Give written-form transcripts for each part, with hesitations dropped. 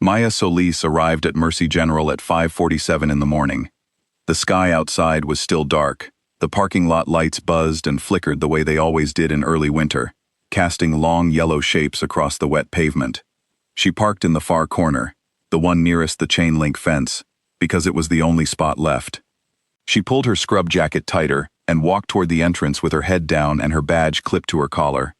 Maya Solis arrived at Mercy General at 5:47 in the morning. The sky outside was still dark. The parking lot lights buzzed and flickered the way they always did in early winter, casting long yellow shapes across the wet pavement. She parked in the far corner, the one nearest the chain-link fence, because it was the only spot left. She pulled her scrub jacket tighter and walked toward the entrance with her head down and her badge clipped to her collar.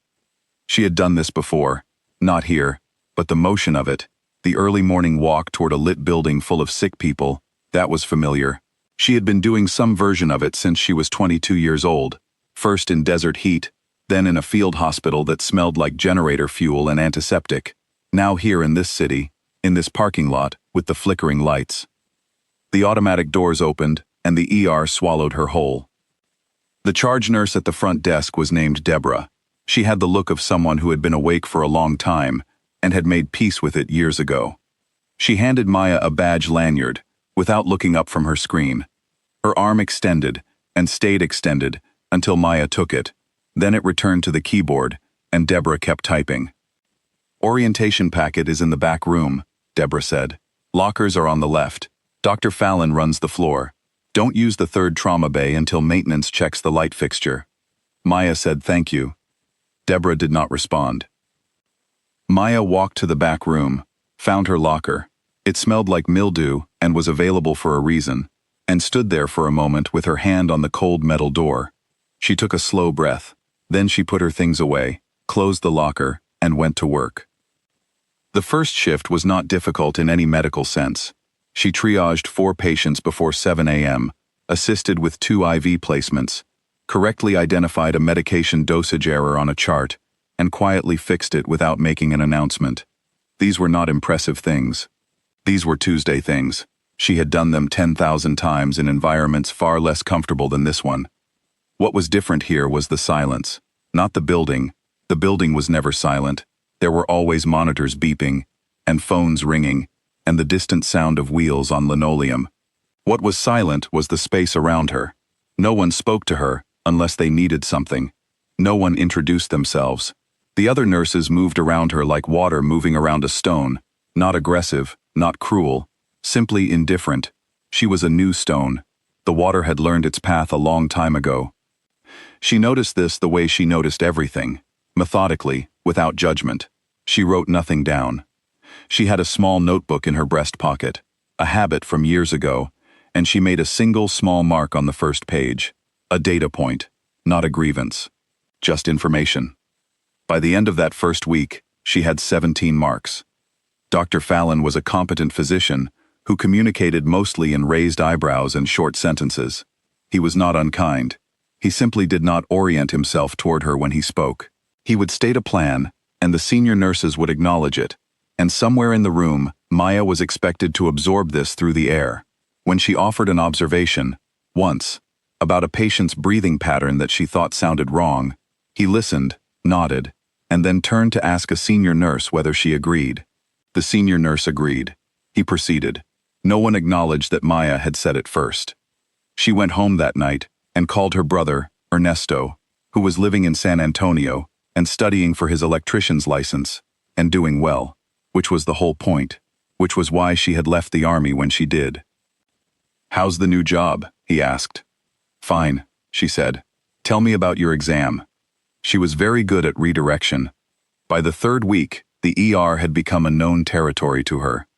She had done this before, not here, but the motion of it, the early morning walk toward a lit building full of sick people, that was familiar. She had been doing some version of it since she was 22 years old, first in desert heat, then in a field hospital that smelled like generator fuel and antiseptic, now here in this city, in this parking lot, with the flickering lights. The automatic doors opened, and the ER swallowed her whole. The charge nurse at the front desk was named Deborah. She had the look of someone who had been awake for a long time, and had made peace with it years ago. She handed Maya a badge lanyard, without looking up from her screen. Her arm extended, and stayed extended, until Maya took it. Then it returned to the keyboard, and Deborah kept typing. "Orientation packet is in the back room," Deborah said. "Lockers are on the left. Dr. Fallon runs the floor. Don't use the third trauma bay until maintenance checks the light fixture." Maya said thank you. Deborah did not respond. Maya walked to the back room, found her locker. It smelled like mildew and was available for a reason, and stood there for a moment with her hand on the cold metal door. She took a slow breath. Then she put her things away, closed the locker, and went to work. The first shift was not difficult in any medical sense. She triaged 4 patients before 7 a.m., assisted with 2 IV placements, correctly identified a medication dosage error on a chart, and quietly fixed it without making an announcement. These were not impressive things. These were Tuesday things. She had done them 10,000 times in environments far less comfortable than this one. What was different here was the silence, not the building. The building was never silent. There were always monitors beeping, and phones ringing, and the distant sound of wheels on linoleum. What was silent was the space around her. No one spoke to her, unless they needed something. No one introduced themselves. The other nurses moved around her like water moving around a stone, not aggressive, not cruel, simply indifferent. She was a new stone. The water had learned its path a long time ago. She noticed this the way she noticed everything, methodically, without judgment. She wrote nothing down. She had a small notebook in her breast pocket, a habit from years ago, and she made a single small mark on the first page, a data point, not a grievance, just information. By the end of that first week, she had 17 marks. Dr. Fallon was a competent physician who communicated mostly in raised eyebrows and short sentences. He was not unkind. He simply did not orient himself toward her when he spoke. He would state a plan, and the senior nurses would acknowledge it, and somewhere in the room, Maya was expected to absorb this through the air. When she offered an observation, once, about a patient's breathing pattern that she thought sounded wrong, he listened, nodded, and then turned to ask a senior nurse whether she agreed. The senior nurse agreed. He proceeded. No one acknowledged that Maya had said it first. She went home that night and called her brother, Ernesto, who was living in San Antonio and studying for his electrician's license, and doing well, which was the whole point, which was why she had left the army when she did. "How's the new job?" he asked. "Fine," she said. "Tell me about your exam." She was very good at redirection. By the 3rd week, the ER had become a known territory to her.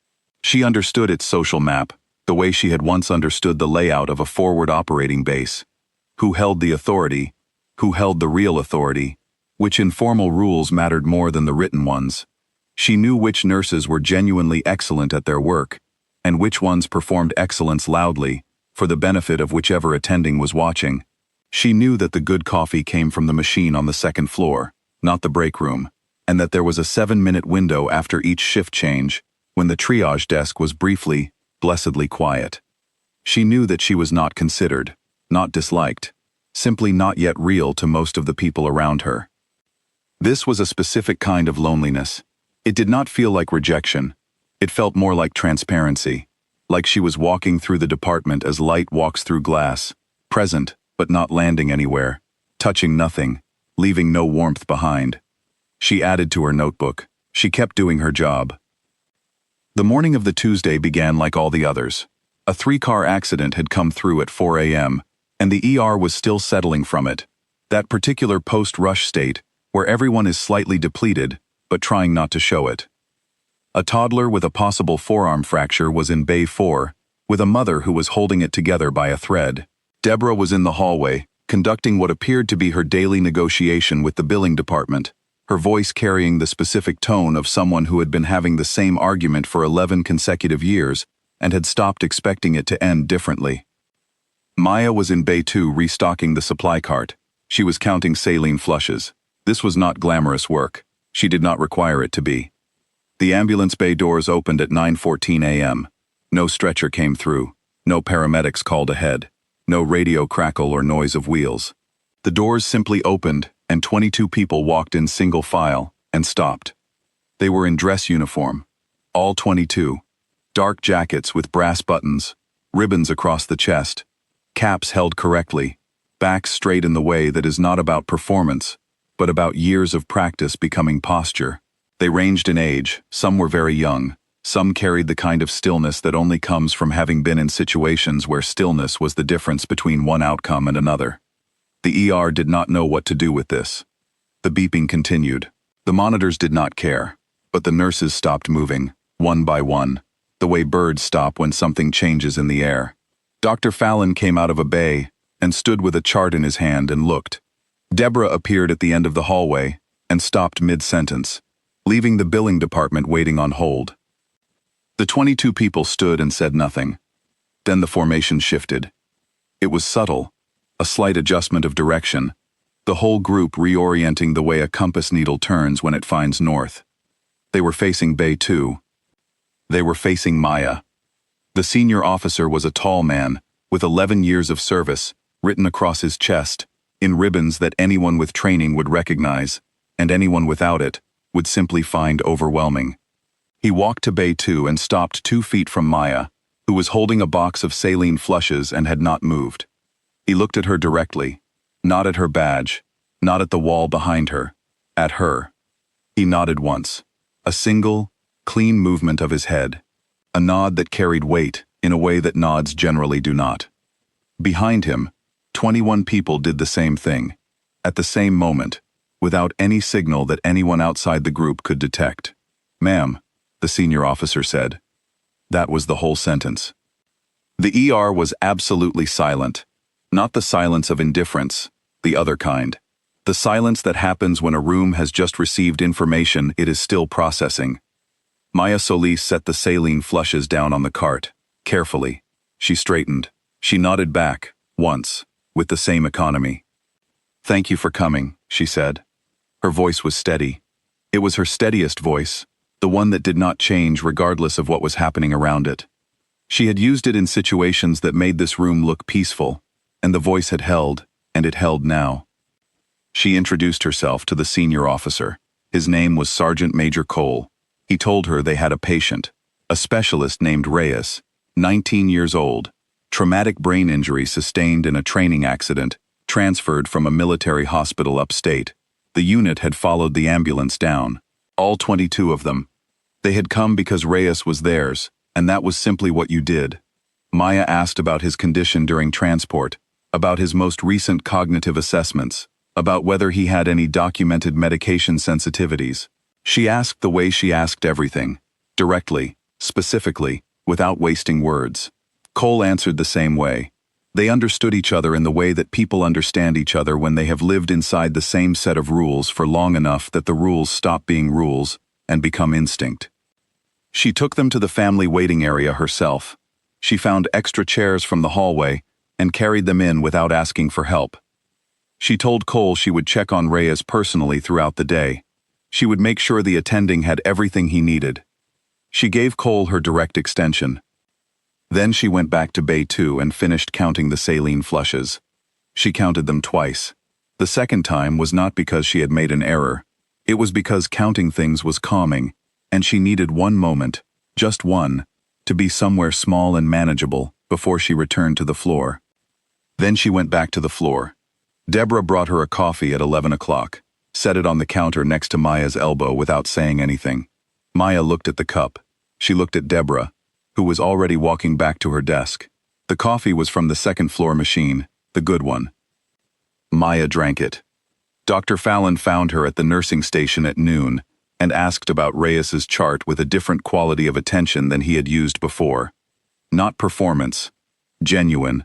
She understood its social map, the way she had once understood the layout of a forward operating base. Who held the authority? Who held the real authority? Which informal rules mattered more than the written ones? She knew which nurses were genuinely excellent at their work, and which ones performed excellence loudly, for the benefit of whichever attending was watching. She knew that the good coffee came from the machine on the 2nd floor, not the break room, and that there was a 7-minute window after each shift change, when the triage desk was briefly, blessedly quiet. She knew that she was not considered, not disliked, simply not yet real to most of the people around her. This was a specific kind of loneliness. It did not feel like rejection. It felt more like transparency, like she was walking through the department as light walks through glass, present, but not landing anywhere, touching nothing, leaving no warmth behind. She added to her notebook. She kept doing her job. The morning of the Tuesday began like all the others. A 3-car accident had come through at 4 a.m., and the ER was still settling from it. That particular post-rush state, where everyone is slightly depleted, but trying not to show it. A toddler with a possible forearm fracture was in Bay 4, with a mother who was holding it together by a thread. Deborah was in the hallway, conducting what appeared to be her daily negotiation with the billing department, her voice carrying the specific tone of someone who had been having the same argument for 11 consecutive years and had stopped expecting it to end differently. Maya was in Bay 2 restocking the supply cart. She was counting saline flushes. This was not glamorous work. She did not require it to be. The ambulance bay doors opened at 9:14 a.m. No stretcher came through. No paramedics called ahead. No radio crackle or noise of wheels. The doors simply opened, and 22 people walked in single file and stopped. They were in dress uniform. All 22. Dark jackets with brass buttons, ribbons across the chest, caps held correctly, backs straight in the way that is not about performance, but about years of practice becoming posture. They ranged in age. Some were very young. Some carried the kind of stillness that only comes from having been in situations where stillness was the difference between one outcome and another. The ER did not know what to do with this. The beeping continued. The monitors did not care, but the nurses stopped moving, one by one, the way birds stop when something changes in the air. Dr. Fallon came out of a bay and stood with a chart in his hand and looked. Deborah appeared at the end of the hallway and stopped mid-sentence, leaving the billing department waiting on hold. The 22 people stood and said nothing. Then the formation shifted. It was subtle, a slight adjustment of direction, the whole group reorienting the way a compass needle turns when it finds north. They were facing Bay 2. They were facing Maya. The senior officer was a tall man, with 11 years of service, written across his chest, in ribbons that anyone with training would recognize, and anyone without it would simply find overwhelming. He walked to Bay 2 and stopped 2 feet from Maya, who was holding a box of saline flushes and had not moved. He looked at her directly, not at her badge, not at the wall behind her, at her. He nodded once, a single, clean movement of his head, a nod that carried weight in a way that nods generally do not. Behind him, 21 people did the same thing, at the same moment, without any signal that anyone outside the group could detect. "Ma'am," the senior officer said. That was the whole sentence. The ER was absolutely silent. Not the silence of indifference, the other kind. The silence that happens when a room has just received information it is still processing. Maya Solis set the saline flushes down on the cart, carefully. She straightened. She nodded back, once, with the same economy. "Thank you for coming," she said. Her voice was steady. It was her steadiest voice, the one that did not change regardless of what was happening around it. She had used it in situations that made this room look peaceful, and the voice had held, and it held now. She introduced herself to the senior officer. His name was Sergeant Major Cole. He told her they had a patient, a specialist named Reyes, 19 years old, traumatic brain injury sustained in a training accident, transferred from a military hospital upstate. The unit had followed the ambulance down, all 22 of them. They had come because Reyes was theirs, and that was simply what you did. Maya asked about his condition during transport, about his most recent cognitive assessments, about whether he had any documented medication sensitivities. She asked the way she asked everything, directly, specifically, without wasting words. Cole answered the same way. They understood each other in the way that people understand each other when they have lived inside the same set of rules for long enough that the rules stop being rules and become instinct. She took them to the family waiting area herself. She found extra chairs from the hallway and carried them in without asking for help. She told Cole she would check on Reyes personally throughout the day. She would make sure the attending had everything he needed. She gave Cole her direct extension. Then she went back to Bay 2 and finished counting the saline flushes. She counted them twice. The second time was not because she had made an error. It was because counting things was calming, and she needed one moment, just one, to be somewhere small and manageable before she returned to the floor. Then she went back to the floor. Deborah brought her a coffee at 11 o'clock, set it on the counter next to Maya's elbow without saying anything. Maya looked at the cup. She looked at Deborah, who was already walking back to her desk. The coffee was from the second-floor machine, the good one. Maya drank it. Dr. Fallon found her at the nursing station at noon and asked about Reyes's chart with a different quality of attention than he had used before. Not performance. Genuine.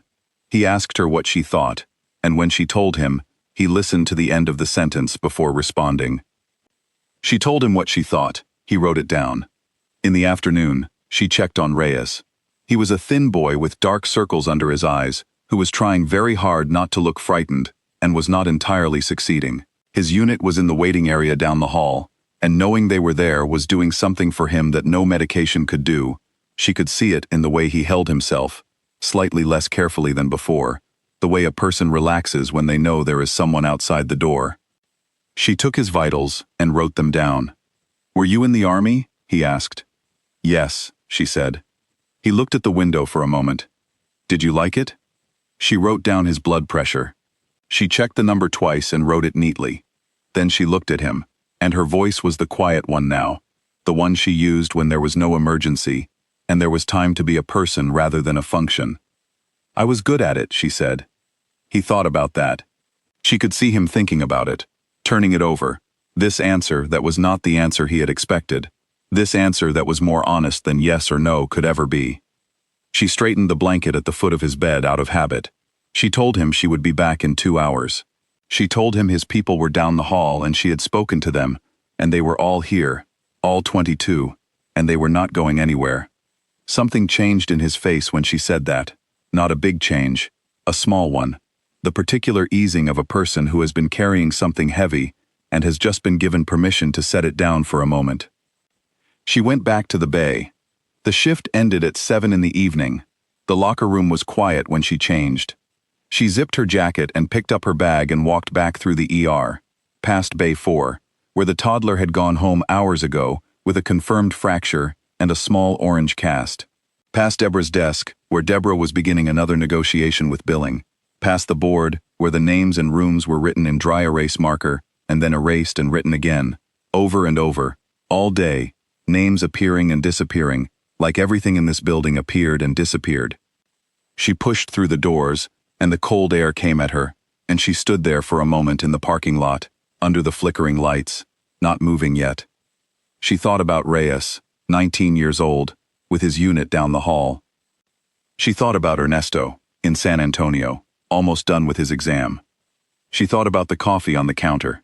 He asked her what she thought, and when she told him, he listened to the end of the sentence before responding. She told him what she thought. He wrote it down. In the afternoon, she checked on Reyes. He was a thin boy with dark circles under his eyes, who was trying very hard not to look frightened, and was not entirely succeeding. His unit was in the waiting area down the hall, and knowing they were there was doing something for him that no medication could do. She could see it in the way he held himself, slightly less carefully than before, the way a person relaxes when they know there is someone outside the door. She took his vitals and wrote them down. "Were you in the army?" he asked. "Yes," she said. He looked at the window for a moment. "Did you like it?" She wrote down his blood pressure. She checked the number twice and wrote it neatly. Then she looked at him, and her voice was the quiet one now, the one she used when there was no emergency, and there was time to be a person rather than a function. "I was good at it," she said. He thought about that. She could see him thinking about it, turning it over. This answer that was not the answer he had expected. This answer that was more honest than yes or no could ever be. She straightened the blanket at the foot of his bed out of habit. She told him she would be back in 2 hours. She told him his people were down the hall and she had spoken to them, and they were all here, all 22, and they were not going anywhere. Something changed in his face when she said that. Not a big change, a small one. The particular easing of a person who has been carrying something heavy and has just been given permission to set it down for a moment. She went back to the bay. The shift ended at 7 in the evening. The locker room was quiet when she changed. She zipped her jacket and picked up her bag and walked back through the ER, past Bay 4, where the toddler had gone home hours ago with a confirmed fracture and a small orange cast. Past Deborah's desk, where Deborah was beginning another negotiation with billing. Past the board, where the names and rooms were written in dry erase marker, and then erased and written again, over and over, all day, names appearing and disappearing, like everything in this building appeared and disappeared. She pushed through the doors, and the cold air came at her, and she stood there for a moment in the parking lot, under the flickering lights, not moving yet. She thought about Reyes, 19 years old, with his unit down the hall. She thought about Ernesto, in San Antonio, almost done with his exam. She thought about the coffee on the counter.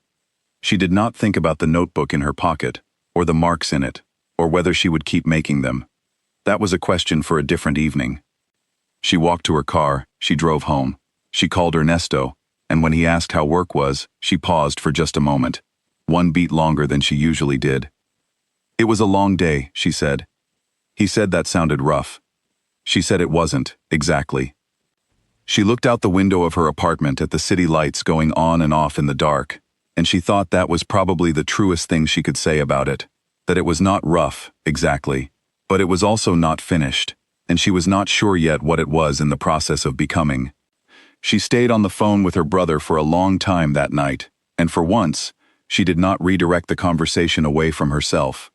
She did not think about the notebook in her pocket, or the marks in it, or whether she would keep making them. That was a question for a different evening. She walked to her car, she drove home. She called Ernesto, and when he asked how work was, she paused for just a moment, one beat longer than she usually did. "It was a long day," she said. He said that sounded rough. She said it wasn't, exactly. She looked out the window of her apartment at the city lights going on and off in the dark, and she thought that was probably the truest thing she could say about it, that it was not rough, exactly, but it was also not finished, and she was not sure yet what it was in the process of becoming. She stayed on the phone with her brother for a long time that night, and for once, she did not redirect the conversation away from herself.